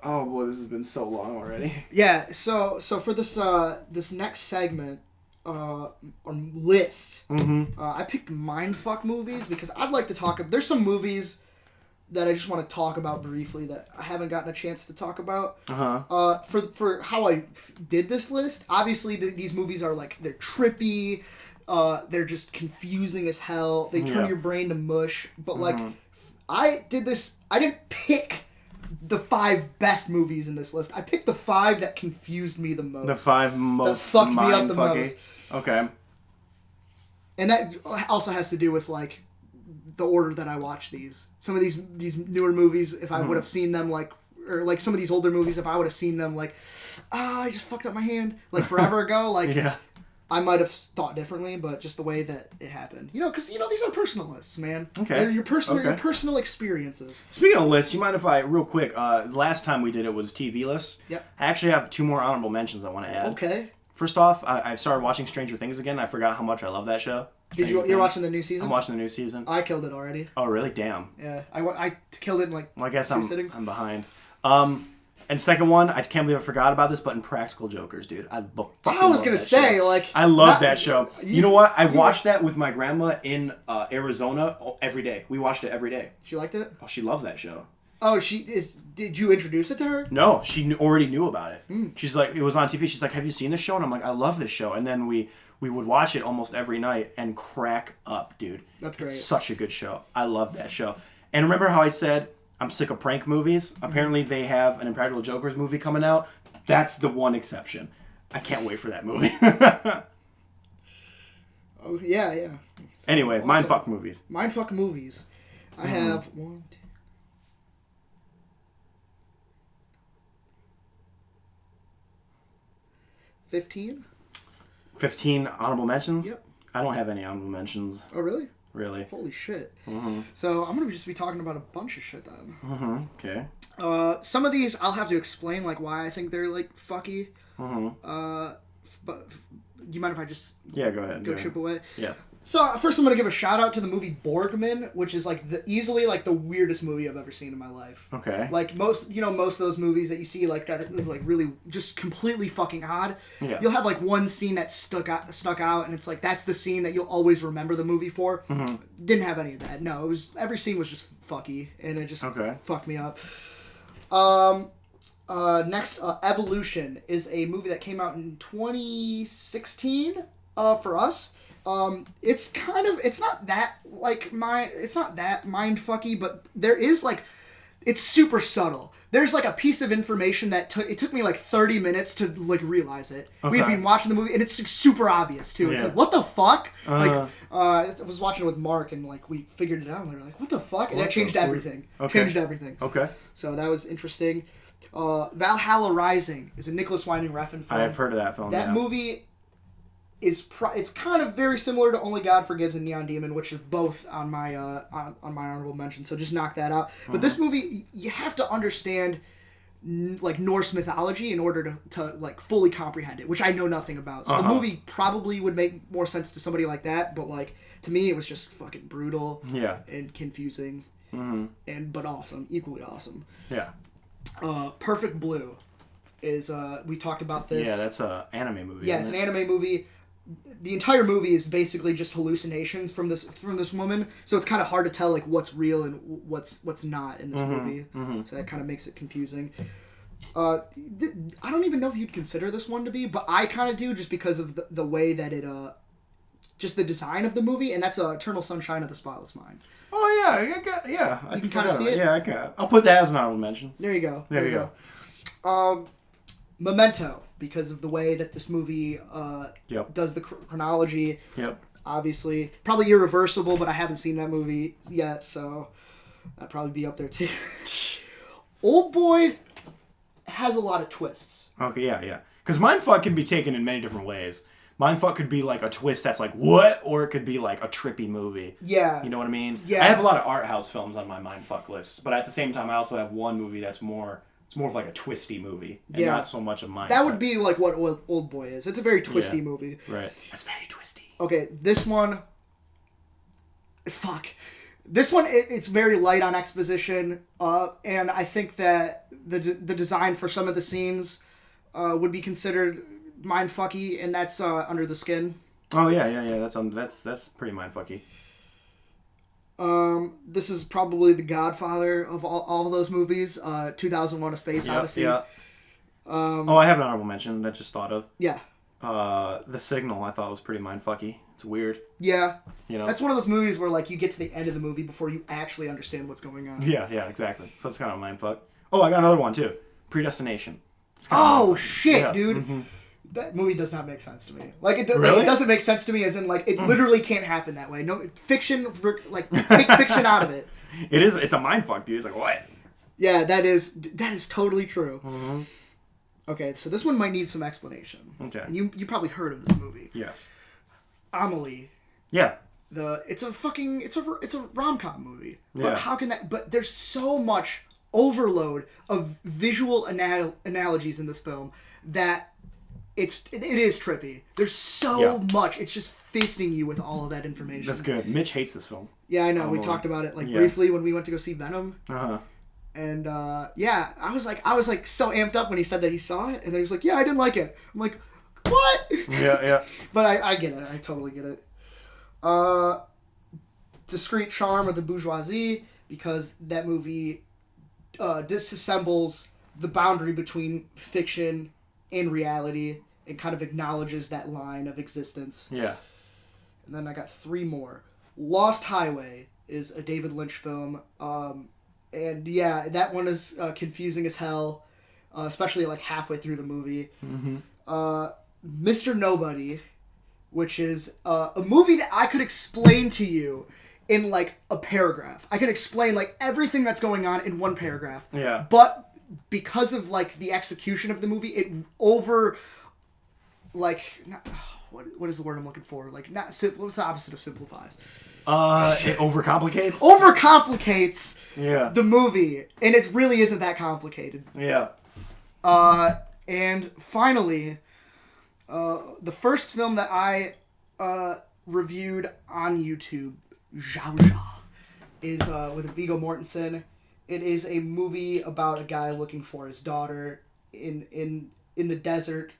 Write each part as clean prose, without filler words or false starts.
Oh boy, this has been so long already. Yeah, so for this this next segment list, I picked mindfuck movies because I'd like to talk. There's some movies that I just want to talk about briefly that I haven't gotten a chance to talk about. For how I did this list, obviously these movies are like, they're trippy, they're just confusing as hell. They turn your brain to mush. But like, I didn't pick the 5 best movies in this list. I picked the 5 that confused me the most. The 5 most that fucked me up the most. Okay. And that also has to do with like the order that I watch these. Some of these newer movies, if I would have seen them like, or like some of these older movies, if I would have seen them like, I just fucked up my hand like forever ago, like I might have thought differently, but just the way that it happened, because these are personal lists, man. Okay. They're your personal experiences. Speaking of lists, you mind if I real quick? Last time we did it was TV lists. Yep. I actually have 2 more honorable mentions I want to add. Okay. First off, I started watching Stranger Things again. I forgot how much I love that show. You're watching the new season? I'm watching the new season. I killed it already. Oh, really? Damn. Yeah. I killed it in like 2 sittings. I'm behind. And second one, I can't believe I forgot about this, but Impractical Jokers, dude. I was going to say, show. Like... I love that show. You know what? I watched that with my grandma in Arizona every day. We watched it every day. She liked it? Oh, she loves that show. Oh, did you introduce it to her? No, she already knew about it. She's like, it was on TV. She's like, have you seen this show? And I'm like, I love this show. And then we would watch it almost every night and crack up, dude. That's great. It's such a good show. I love that show. And remember how I said I'm sick of prank movies? Apparently they have an Impractical Jokers movie coming out. That's the one exception. I can't wait for that movie. Oh, yeah. Anyway, mindfuck movies. Mindfuck movies. I have 1, 2... 15? 15 honorable mentions? Yep. I don't have any honorable mentions. Oh, really? Really. Holy shit. So I'm going to just be talking about a bunch of shit then. Okay. Some of these I'll have to explain like why I think they're like fucky. But do you mind if I just go ahead. Go chip away? Yeah. So first I'm going to give a shout out to the movie Borgman, which is like easily like the weirdest movie I've ever seen in my life. Okay. Like most of those movies that you see like that is like really just completely fucking odd. Yeah. You'll have like one scene that stuck out and it's like that's the scene that you'll always remember the movie for. Didn't have any of that. No, it was every scene was just fucky and it just fucked me up. Next, Evolution is a movie that came out in 2016 for us. It's not that mind fucky, but there is like, it's super subtle. There's like a piece of information that it took me like 30 minutes to like realize it. We'd been watching the movie and it's like, super obvious too. It's like, what the fuck? I was watching it with Mark and like we figured it out and we were like, what the fuck? And that changed everything. Changed everything. Okay. So that was interesting. Valhalla Rising is a Nicholas Winding Refn film. I've heard of that film. That movie it's kind of very similar to Only God Forgives and Neon Demon, which is both on my on my honorable mention. So just knock that out. But this movie, you have to understand like Norse mythology in order to like fully comprehend it, which I know nothing about. So the movie probably would make more sense to somebody like that. But like to me, it was just fucking brutal. And confusing. But awesome, equally awesome. Yeah. Perfect Blue is we talked about this. Yeah, that's an anime movie. Yeah, it's an anime movie. The entire movie is basically just hallucinations from this woman, so it's kind of hard to tell like what's real and what's not in this movie. So that kind of makes it confusing. I don't even know if you'd consider this one to be, but I kind of do just because of the way that it just the design of the movie, and that's Eternal Sunshine of the Spotless Mind. Oh yeah, you can kind of see it. Yeah, I can. I'll put that as an honorable mention. There you go. There you go. Memento, because of the way that this movie does the chronology. Yep. Obviously, probably irreversible, but I haven't seen that movie yet, so that'd probably be up there too. Old Boy has a lot of twists. Okay, yeah. Because Mindfuck can be taken in many different ways. Mindfuck could be like a twist that's like, what? Or it could be like a trippy movie. Yeah. You know what I mean? Yeah. I have a lot of art house films on my Mindfuck list, but at the same time, I also have one movie that's more of like a twisty movie, and not so much of Mindfuck. That would be like what Old Boy is. It's a very twisty movie. Right. It's very twisty. Okay, this one... Fuck. This one, it's very light on exposition, and I think that the design for some of the scenes would be considered mindfucky, and that's Under the Skin. Oh yeah. That's pretty mindfucky. This is probably the godfather of all those movies. 2001: A Space Odyssey. Yeah. I have an honorable mention that I just thought of. Yeah. The Signal I thought was pretty mindfucky. It's weird. Yeah. You know? That's one of those movies where like you get to the end of the movie before you actually understand what's going on. Yeah, exactly. So it's kind of a mindfuck. Oh, I got another one too. Predestination. Shit, yeah. dude. Mm-hmm. That movie does not make sense to me. Like it Really? It doesn't make sense to me as in like it literally can't happen that way. No fiction, like take fiction out of it. It's a mindfuck, dude. It's like what? Yeah, that is totally true. Mm-hmm. Okay, so this one might need some explanation. Okay. And you probably heard of this movie. Yes. Amelie. Yeah. It's a rom-com movie. Yeah. But how can that? But there's so much overload of visual analogies in this film that it is trippy. There's so much. It's just feasting you with all of that information. That's good. Mitch hates this film. Yeah, I know. We talked about it briefly when we went to go see Venom. Uh-huh. And I was like so amped up when he said that he saw it, and then he was like, "Yeah, I didn't like it." I'm like, "What?" Yeah. But I get it. I totally get it. Discreet Charm of the Bourgeoisie, because that movie disassembles the boundary between fiction and reality and kind of acknowledges that line of existence. Yeah. And then I got 3 more. Lost Highway is a David Lynch film. And yeah, that one is confusing as hell, especially like halfway through the movie. Mm-hmm. Mr. Nobody, which is a movie that I could explain to you in like a paragraph. I can explain like everything that's going on in one paragraph. Yeah. But because of like the execution of the movie, it what is the word I'm looking for? Like not what's the opposite of simplifies? It overcomplicates. Overcomplicates. Yeah. The movie, and it really isn't that complicated. Yeah. And finally, the first film that I reviewed on YouTube, Zhao Zhao, is with Viggo Mortensen. It is a movie about a guy looking for his daughter in the desert,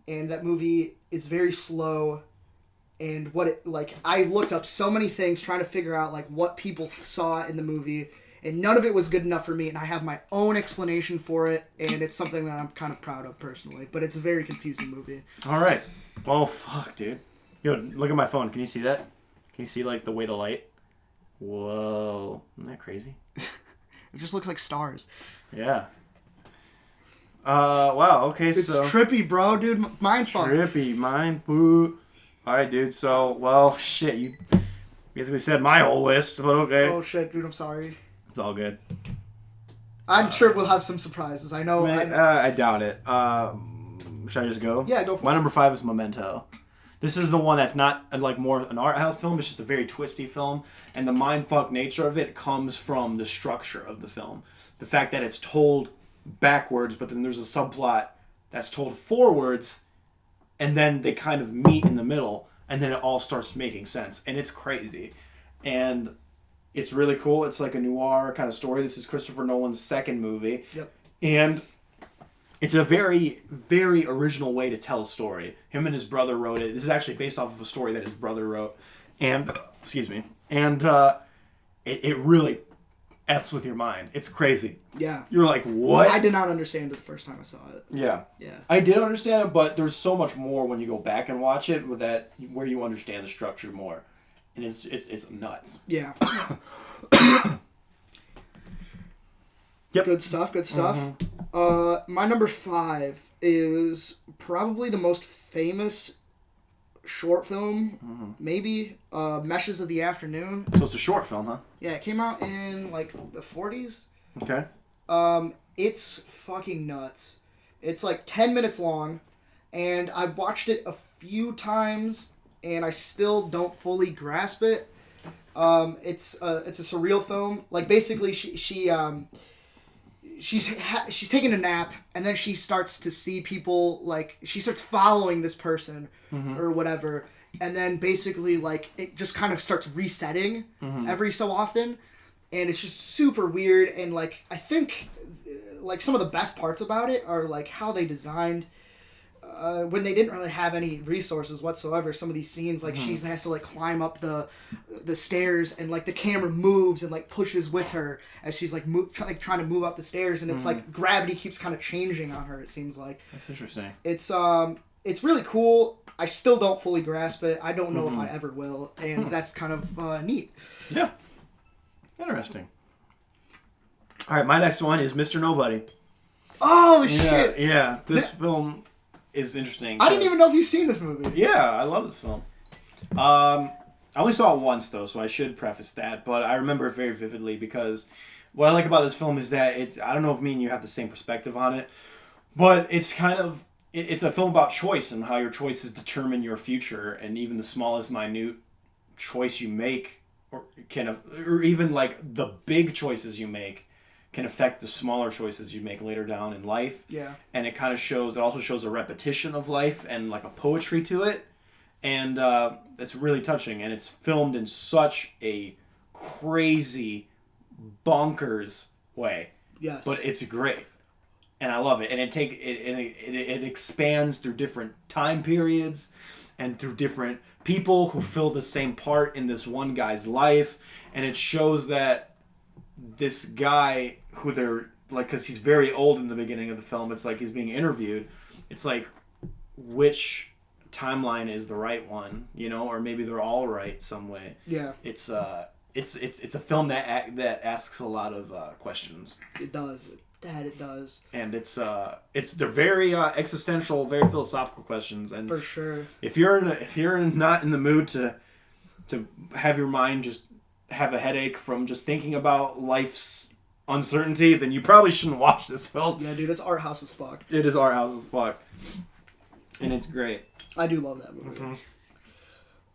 and that movie is very slow. And I looked up so many things trying to figure out like what people saw in the movie, and none of it was good enough for me. And I have my own explanation for it, and it's something that I'm kind of proud of personally. But it's a very confusing movie. All right. Well, fuck, dude. Yo, look at my phone. Can you see that? Can you see like the way the light? Whoa, isn't that crazy? It just looks like stars. Yeah. Wow. Okay, it's so trippy, bro, dude. Mindfuck. Trippy, mind boo. All right, dude. So, well, shit. You basically said my whole list, but okay. Oh shit, dude. I'm sorry. It's all good. I'm sure we'll have some surprises. I know. I doubt it. Should I just go? Yeah, go for it. My number 5 is Memento. This is the one that's not like more an art house film. It's just a very twisty film, and the mindfuck nature of it comes from the structure of the film. The fact that it's told backwards, but then there's a subplot that's told forwards, and then they kind of meet in the middle, and then it all starts making sense, and it's crazy, and it's really cool. It's like a noir kind of story. This is Christopher Nolan's second movie, and it's a very, very original way to tell a story. Him and his brother wrote it. This is actually based off of a story that his brother wrote, and it really F's with your mind. It's crazy. Yeah. You're like, what? Well, I did not understand it the first time I saw it. Yeah. Yeah. I did understand it, but there's so much more when you go back and watch it with that where you understand the structure more. And it's nuts. Yeah. Yep. Good stuff. Mm-hmm. My number 5 is probably the most famous short film, maybe, Meshes of the Afternoon. So it's a short film, huh? Yeah, it came out in, like, the 40s. Okay. It's fucking nuts. It's, like, 10 minutes long, and I've watched it a few times, and I still don't fully grasp it. It's a surreal film. Like, basically, she's taking a nap, and then she starts to see people, like, she starts following this person or whatever, and then basically like it just kind of starts resetting every so often, and it's just super weird. And like I think like some of the best parts about it are like how they designed when they didn't really have any resources whatsoever. Some of these scenes, like she has to like climb up the stairs, and like the camera moves and like pushes with her as she's like trying to move up the stairs, and it's like gravity keeps kind of changing on her. It seems like that's interesting. It's really cool. I still don't fully grasp it. I don't know if I ever will, and that's kind of neat. Yeah, interesting. All right, my next one is Mr. Nobody. Oh shit! Yeah, this film is interesting. I didn't even know if you've seen this movie. Yeah, I love this film. I only saw it once though, so I should preface that. But I remember it very vividly because what I like about this film is that I don't know if me and you have the same perspective on it, but it's kind of it's a film about choice and how your choices determine your future, and even the smallest minute choice you make, or even like the big choices you make, can affect the smaller choices you make later down in life. Yeah. And it also shows a repetition of life and like a poetry to it. And it's really touching. And it's filmed in such a crazy, bonkers way. Yes. But it's great. And I love it. And it expands through different time periods and through different people who fill the same part in this one guy's life. And it shows that this guy who they're like, because he's very old in the beginning of the film, it's like he's being interviewed. It's like, which timeline is the right one, or maybe they're all right some way. Yeah. It's a film that asks a lot of questions. It does. It does. And they're very existential, very philosophical questions. And for sure, if you're not in the mood to have your mind just have a headache from just thinking about life's uncertainty, then you probably shouldn't watch this film. Yeah, dude, it's art house as fuck. It is art house as fuck, and it's great. I do love that movie.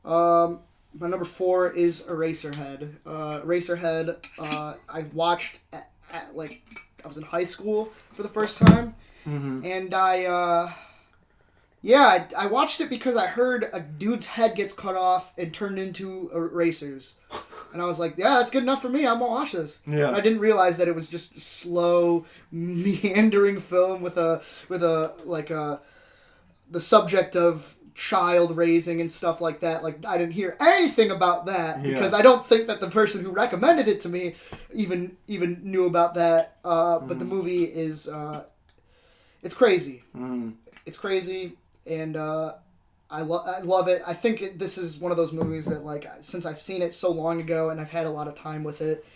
My number 4 is Eraserhead. Eraserhead, I watched at like I was in high school for the first time, and I watched it because I heard a dude's head gets cut off and turned into erasers. And I was like, yeah, that's good enough for me. I'm going to watch this. Yeah. And I didn't realize that it was just slow, meandering film with the subject of child raising and stuff like that. Like, I didn't hear anything about that because I don't think that the person who recommended it to me even knew about that. But the movie is, it's crazy. It's crazy. And I love it. I think this is one of those movies that, like, since I've seen it so long ago and I've had a lot of time with it,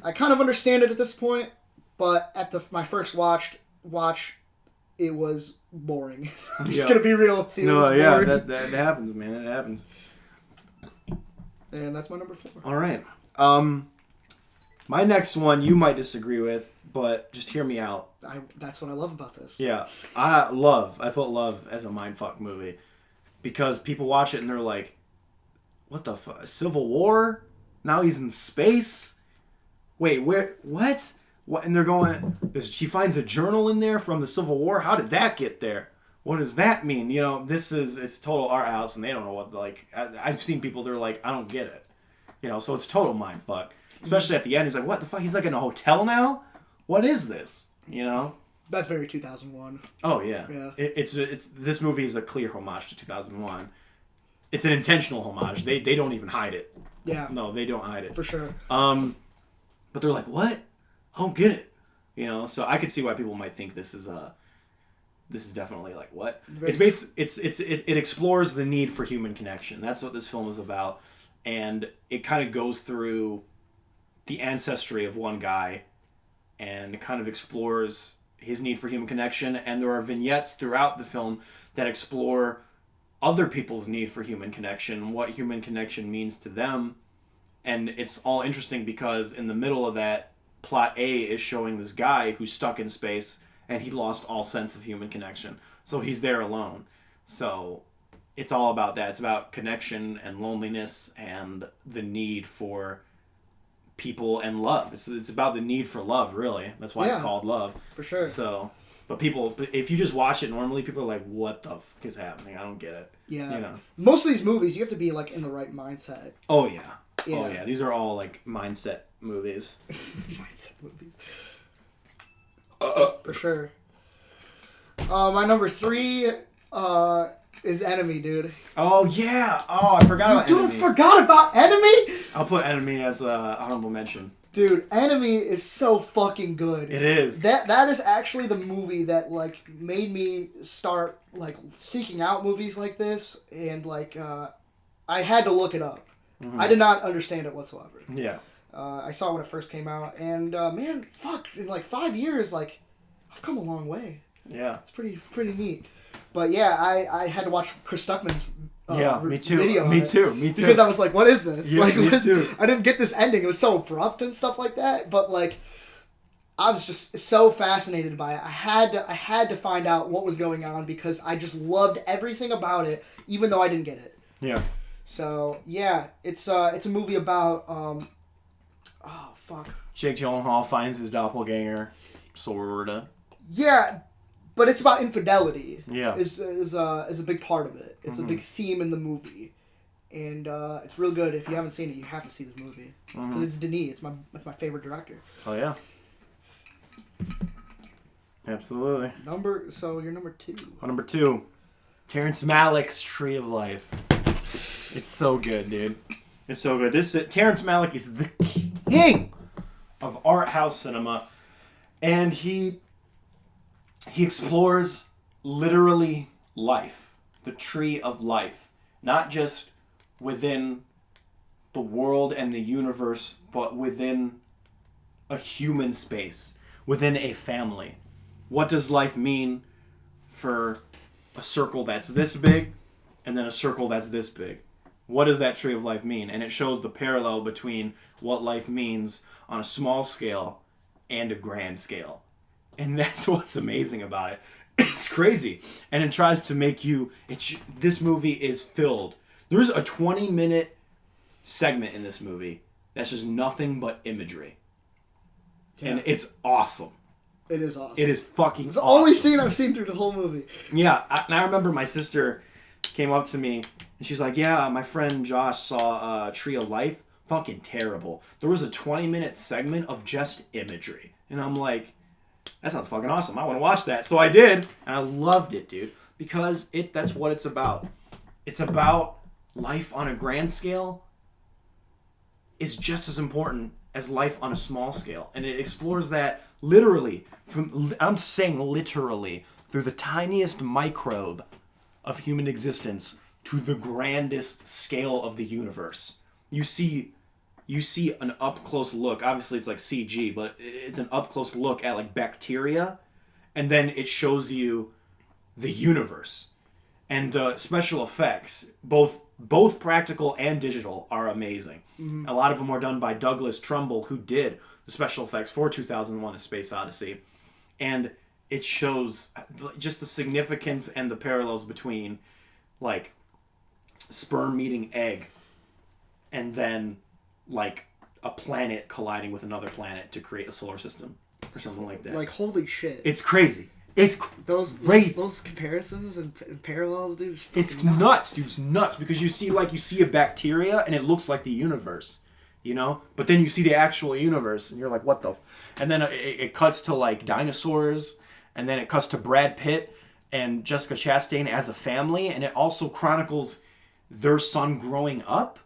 I kind of understand it at this point. But at my first watch, it was boring. I'm just gonna be real with you. No, yeah, that happens, man. It happens. And that's my number 4. All right. My next one you might disagree with, but just hear me out. That's what I love about this. Yeah, I put Love as a mindfuck movie because people watch it and they're like, "What the fuck? Civil War? Now he's in space? Wait, where? What? What?" And they're going, she finds a journal in there from the Civil War. How did that get there? What does that mean? It's total art house, and they don't know what. Like, I've seen people. They're like, I don't get it. So it's total mindfuck. Especially at the end, he's like, "What the fuck? He's like in a hotel now? What is this?" That's very 2001. Oh yeah. Yeah. It's this movie is a clear homage to 2001. It's an intentional homage. They don't even hide it. Yeah. No, they don't hide it. For sure. But they're like, "What? I don't get it." So I could see why people might think this is definitely like what? It explores the need for human connection. That's what this film is about. And it kind of goes through the ancestry of one guy and kind of explores his need for human connection. And there are vignettes throughout the film that explore other people's need for human connection, what human connection means to them. And it's all interesting because in the middle of that, plot A is showing this guy who's stuck in space and he lost all sense of human connection. So he's there alone. So it's all about that. It's about connection and loneliness and the need for people and love. It's about the need for love, really. That's why it's called Love. For sure. So But if you just watch it normally, people are like, "What the fuck is happening? I don't get it." Yeah. You know. Most of these movies, you have to be like in the right mindset. Oh yeah. Oh yeah. These are all like mindset movies. Mindset movies. For sure. My number 3 is Enemy, dude. Oh yeah. Oh, I forgot about Enemy. Dude, forgot about Enemy? I'll put Enemy as an honorable mention. Dude, Enemy is so fucking good. It is. That is actually the movie that like made me start like seeking out movies like this, and like I had to look it up. Mm-hmm. I did not understand it whatsoever. Yeah. I saw it when it first came out, and man, fuck, in like 5 years, like I've come a long way. Yeah. It's pretty neat. But yeah, I had to watch Chris Stuckman's me too. video Me too. because I was like, what is this? Yeah, like, me too. I didn't get this ending. It was so abrupt and stuff like that. But like, I was just so fascinated by it. I had to find out what was going on because I just loved everything about it, even though I didn't get it. Yeah. So yeah, it's a movie about Jake Gyllenhaal finds his doppelganger, sorta. Yeah, but it's about infidelity. Yeah. Is a big part of it. It's a big theme in the movie, and it's real good. If you haven't seen it, you have to see this movie because it's Denis. It's my favorite director. Oh yeah. Absolutely. So you're number 2. Number 2, Terrence Malick's Tree of Life. It's so good, dude. It's so good. Terrence Malick is the king of art house cinema, and he explores literally life, the tree of life, not just within the world and the universe, but within a human space, within a family. What does life mean for a circle that's this big and then a circle that's this big? What does that tree of life mean? And it shows the parallel between what life means on a small scale and a grand scale. And that's what's amazing about it. It's crazy. And it tries to make you... This movie is filled. There's a 20-minute segment in this movie that's just nothing but imagery. Yeah. And it's awesome. It is awesome. It is fucking It's the awesome. only scene I've seen through the whole movie. Yeah. I remember my sister came up to me and she's like, yeah, my friend Josh saw Tree of Life. Fucking terrible. There was a 20-minute segment of just imagery. And I'm like... That sounds fucking awesome. I want to watch that. So I did, and I loved it, dude. Because that's what it's about. It's about life on a grand scale is just as important as life on a small scale. And it explores that literally, I'm saying literally, through the tiniest microbe of human existence to the grandest scale of the universe. You see an up-close look. Obviously, it's like CG, but it's an up-close look at like bacteria, and then it shows you the universe. And the special effects, both practical and digital, are amazing. Mm-hmm. A lot of them were done by Douglas Trumbull, who did the special effects for 2001: A Space Odyssey. And it shows just the significance and the parallels between, like, sperm meeting egg, and then like a planet colliding with another planet to create a solar system or something like that. Like, holy shit. It's crazy. It's those crazy. Those comparisons and parallels, dude. It's nuts, dude. It's nuts because you see a bacteria and it looks like the universe, you know? But then you see the actual universe and you're like, what the? And then it cuts to like dinosaurs, and then it cuts to Brad Pitt and Jessica Chastain as a family, and it also chronicles their son growing up,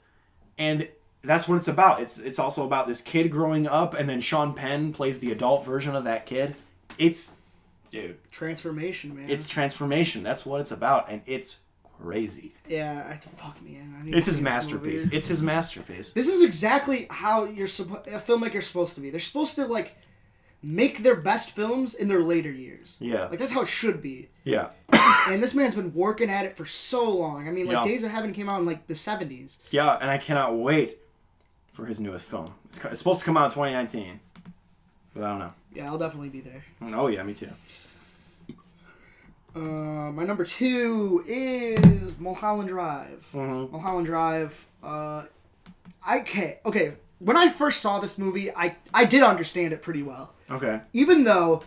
and that's what it's about. It's also about this kid growing up, and then Sean Penn plays the adult version of that kid. Dude. Transformation, man. It's transformation. That's what it's about, and it's crazy. Yeah, fuck me. It's his masterpiece. It's his masterpiece. This is exactly how a filmmaker's supposed to be. They're supposed to, like, make their best films in their later years. Yeah. Like, that's how it should be. Yeah. And this man's been working at it for so long. I mean, like, Days of Heaven came out in, like, the 70s. Yeah, and I cannot wait for his newest film. It's supposed to come out in 2019. But I don't know. Yeah, I'll definitely be there. Oh, yeah, me too. My number 2 is Mulholland Drive. Mm-hmm. Mulholland Drive. Okay. When I first saw this movie, I did understand it pretty well. Okay. Even though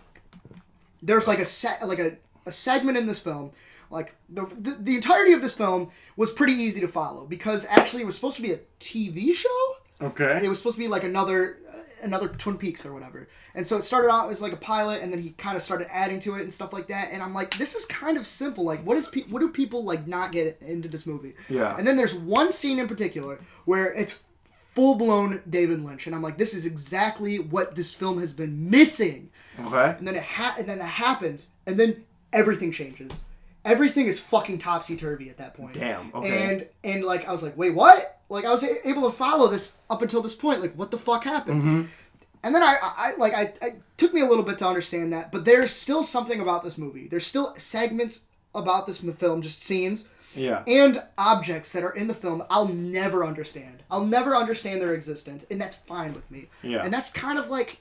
there's like a segment in this film. Like the entirety of this film was pretty easy to follow because actually it was supposed to be a TV show. Okay. It was supposed to be like another Twin Peaks or whatever. And so it started out as like a pilot, and then he kind of started adding to it and stuff like that. And I'm like, this is kind of simple. Like, what do people like not get into this movie? Yeah. And then there's one scene in particular where it's full blown David Lynch, and I'm like, this is exactly what this film has been missing. Okay. And then that happens, and then everything changes. Everything is fucking topsy-turvy at that point. Damn, okay. And like, I was like, wait, what? Like, I was able to follow this up until this point. Like, what the fuck happened? Mm-hmm. And then I took me a little bit to understand that, but there's still something about this movie. There's still segments about this film, just scenes. Yeah. And objects that are in the film I'll never understand. I'll never understand their existence, and that's fine with me. Yeah. And that's kind of like,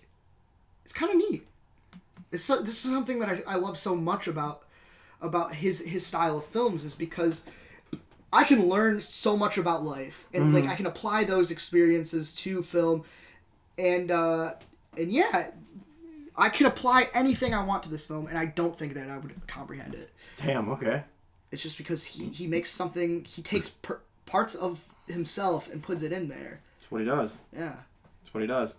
it's kind of neat. This is something that I love so much about his style of films, is because I can learn so much about life, and like I can apply those experiences to film, and yeah, I can apply anything I want to this film, and I don't think that I would comprehend it. Damn. Okay. It's just because he makes something, he takes parts of himself and puts it in there. That's what he does. Yeah. That's what he does.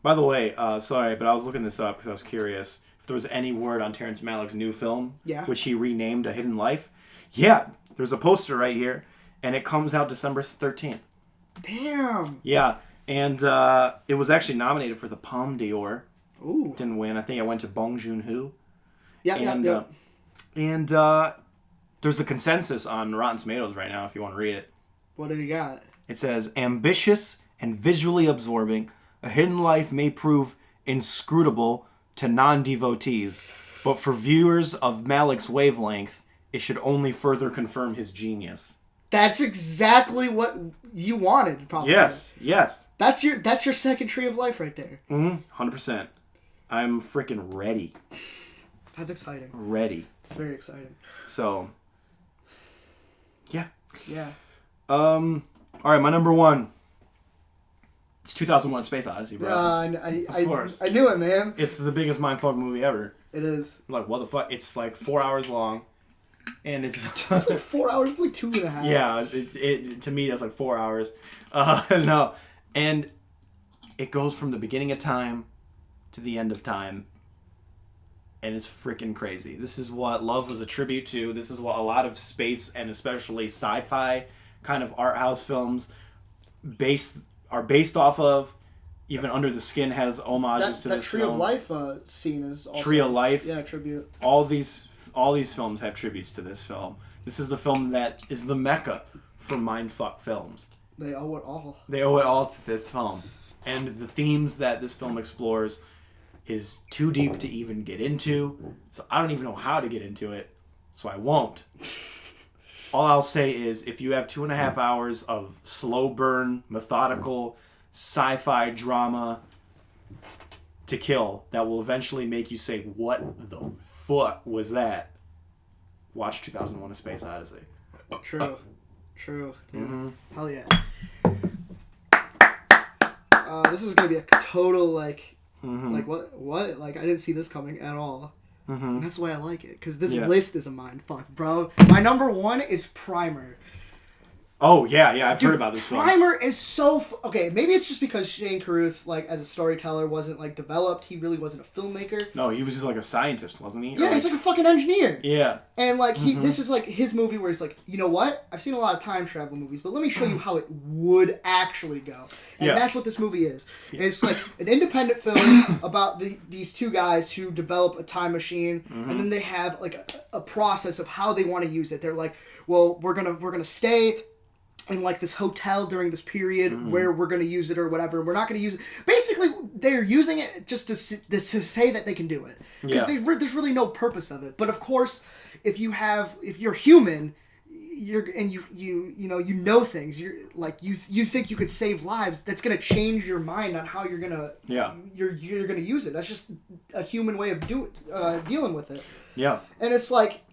By the way, sorry, but I was looking this up because I was curious if there was any word on Terrence Malick's new film, which he renamed A Hidden Life. Yeah, there's a poster right here, and it comes out December 13th. Damn. Yeah, and it was actually nominated for the Palme d'Or. Ooh. Didn't win. I think it went to Bong Joon-ho. Yeah. And there's a consensus on Rotten Tomatoes right now if you want to read it. What do you got? It says, ambitious and visually absorbing, A Hidden Life may prove inscrutable to non-devotees, but for viewers of Malick's wavelength, it should only further confirm his genius. That's exactly what you wanted, probably. Yes. That's your second tree of life right there. 100%. I'm freaking ready. That's exciting. Ready. It's very exciting. So, yeah. Yeah. All right, my number one. It's 2001: Space Odyssey, bro. Of course. I knew it, man. It's the biggest mindfuck movie ever. It is. Like, what the fuck? It's like 4 hours long, and it's it's like 4 hours. It's like 2.5. Yeah, it to me that's like 4 hours. No, and it goes from the beginning of time to the end of time, and it's freaking crazy. This is what Love was a tribute to. This is what a lot of space and especially sci-fi kind of art house films are based off of. Even Under the Skin has homages to this Tree film. of Life scene is also... Tree of Life. Yeah, tribute. All these films have tributes to this film. This is the film that is the mecca for mindfuck films. They owe it all. They owe it all to this film. And the themes that this film explores is too deep to even get into. So I don't even know how to get into it. So I won't. All I'll say is if you have 2.5 hours of slow burn, methodical, sci-fi drama to kill that will eventually make you say, what the fuck was that? Watch 2001: A Space Odyssey. True. Dude. Mm-hmm. Hell yeah. This is gonna be a total like what? Like I didn't see this coming at all. Mm-hmm. And that's why I like it, because this list is a mindfuck, bro. My number one is Primer. Oh, yeah, I've heard about this film. Primer is so... okay, maybe it's just because Shane Carruth, like, as a storyteller, wasn't, like, developed. He really wasn't a filmmaker. No, he was just, like, a scientist, wasn't he? Yeah, he's, like, a fucking engineer. Yeah. And, like, this is, like, his movie where he's like, you know what? I've seen a lot of time travel movies, but let me show you how it would actually go. And that's what this movie is. Yeah. It's, like, an independent film about these two guys who develop a time machine, and then they have, like, a process of how they want to use it. They're like, well, we're gonna stay in like this hotel during this period where we're going to use it or whatever. We're not going to use it. Basically, they're using it just to say that they can do it. Because there's really no purpose of it. But of course, if you're human, you know things. You're like you think you could save lives. That's going to change your mind on how you're gonna you're gonna use it. That's just a human way of dealing with it. Yeah. And it's like,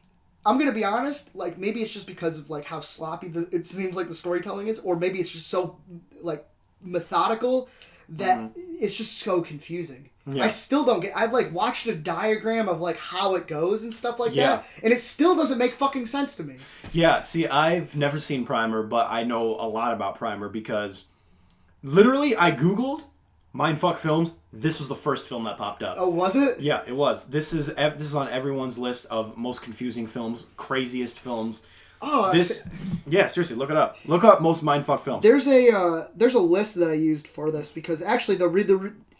I'm going to be honest, like, maybe it's just because of, like, how sloppy it seems like the storytelling is, or maybe it's just so, like, methodical that it's just so confusing. I still don't get. I've like watched a diagram of like how it goes and stuff like that, and it still doesn't make fucking sense to me. Yeah, see, I've never seen Primer, but I know a lot about Primer because literally I googled Mindfuck films. This was the first film that popped up. Oh, was it? Yeah, it was. This is on everyone's list of most confusing films, craziest films. Oh, yeah, seriously, look it up. Look up most Mindfuck films. There's a list that I used for this because actually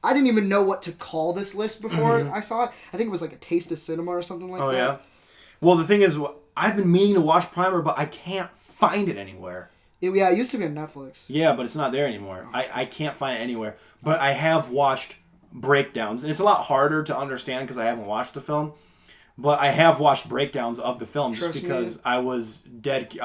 I didn't even know what to call this list before I saw it. I think it was like a Taste of Cinema or something like that. Oh yeah. Well, the thing is, I've been meaning to watch Primer, but I can't find it anywhere. Yeah, it used to be on Netflix. Yeah, but it's not there anymore. I can't find it anywhere. But I have watched breakdowns, and it's a lot harder to understand because I haven't watched the film. But I have watched breakdowns of the film just because I was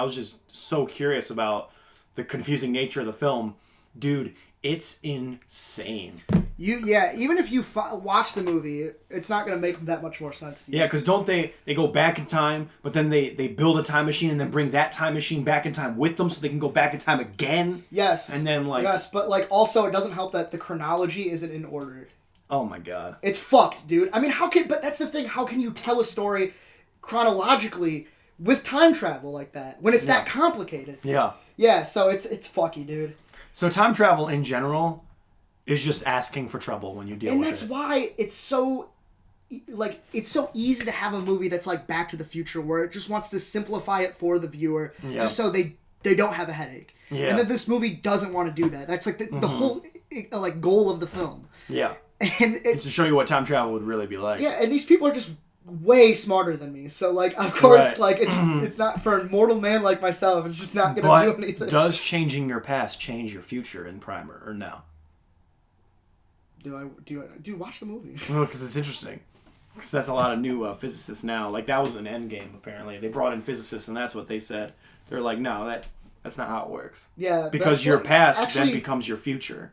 just so curious about the confusing nature of the film. Dude, it's insane. Even if you watch the movie, it's not going to make that much more sense to you. Yeah, because don't they go back in time, but then they build a time machine and then bring that time machine back in time with them so they can go back in time again? Yes. And then but also it doesn't help that the chronology isn't in order. Oh my god. It's fucked, dude. I mean, but that's the thing, how can you tell a story chronologically with time travel like that when it's that complicated? Yeah. Yeah, so it's fucky, dude. So time travel in general is just asking for trouble when you deal with it. And that's why it's so easy to have a movie that's like Back to the Future where it just wants to simplify it for the viewer just so they don't have a headache. Yeah. And that this movie doesn't want to do that. That's like the whole like goal of the film. Yeah. And it's to show you what time travel would really be like. Yeah, and these people are just way smarter than me. So like of course it's not for a mortal man like myself. It's just not going to do anything. Does changing your past change your future in Primer or no? Do I watch the movie? Well, because it's interesting. Because that's a lot of new physicists now. Like that was an end game apparently. They brought in physicists and that's what they said. They're like, no, that's not how it works. Yeah, because your past then becomes your future.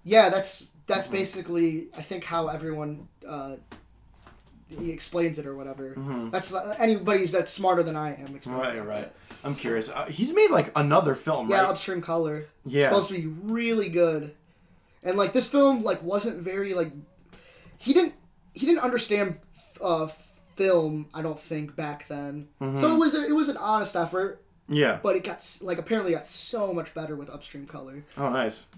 Yeah, that's basically I think how everyone he explains it or whatever. That's anybody that's smarter than I am explains it. Right. I'm curious. He's made like another film, right? Yeah, Upstream Color. Yeah, it's supposed to be really good, and like this film like wasn't very like he didn't understand film. I don't think back then. So it was an honest effort. Yeah, but it got apparently got so much better with Upstream Color. Oh, nice.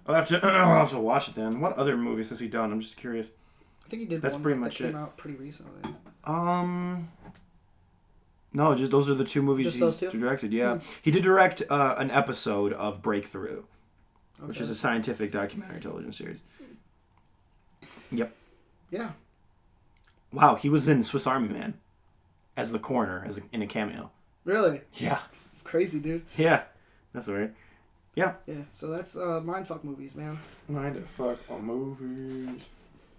I'll have to watch it then. What other movies has he done? I'm just curious. I think he did. That's one pretty much that came out pretty recently. No, just those are the two movies he's directed. Yeah, he did direct an episode of Breakthrough, which is a scientific documentary television series. Yep. Yeah. Wow, he was in Swiss Army Man as the coroner, in a cameo. Really? Yeah. Crazy, dude. Yeah, that's weird. Yeah. Yeah. So that's Mindfuck movies, man. Mindfuck movies.